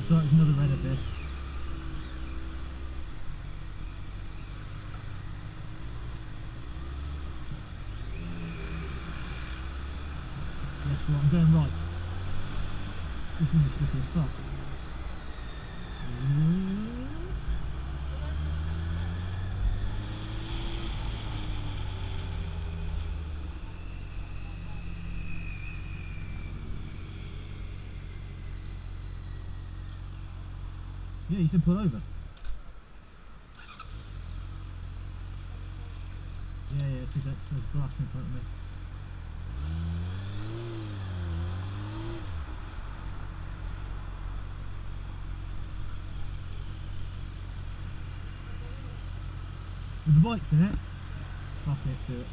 So it's another red abyss. Yes, well, I'm going right. This one is slippery as fuck. Yeah, you should pull over. Yeah, there's grass in front of me. With the bikes in it? Fuck it, do it.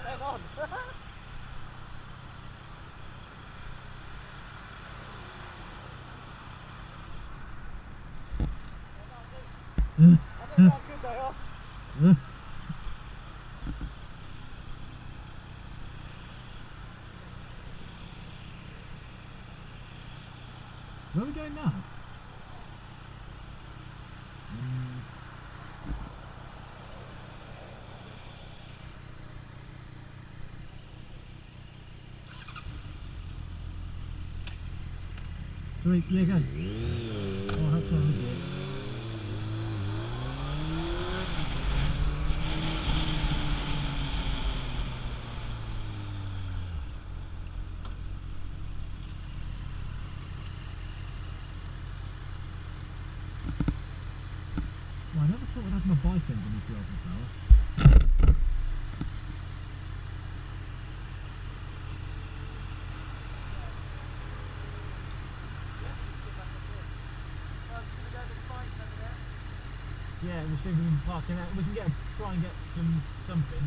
Step on! I don't know how good they are. Where are we going now? Sweet, yeah, go. Oh, I hope so. Well, I never thought I'd have my bike underneath the oven power. Yeah, we're thinking of parking out. We can try and get something.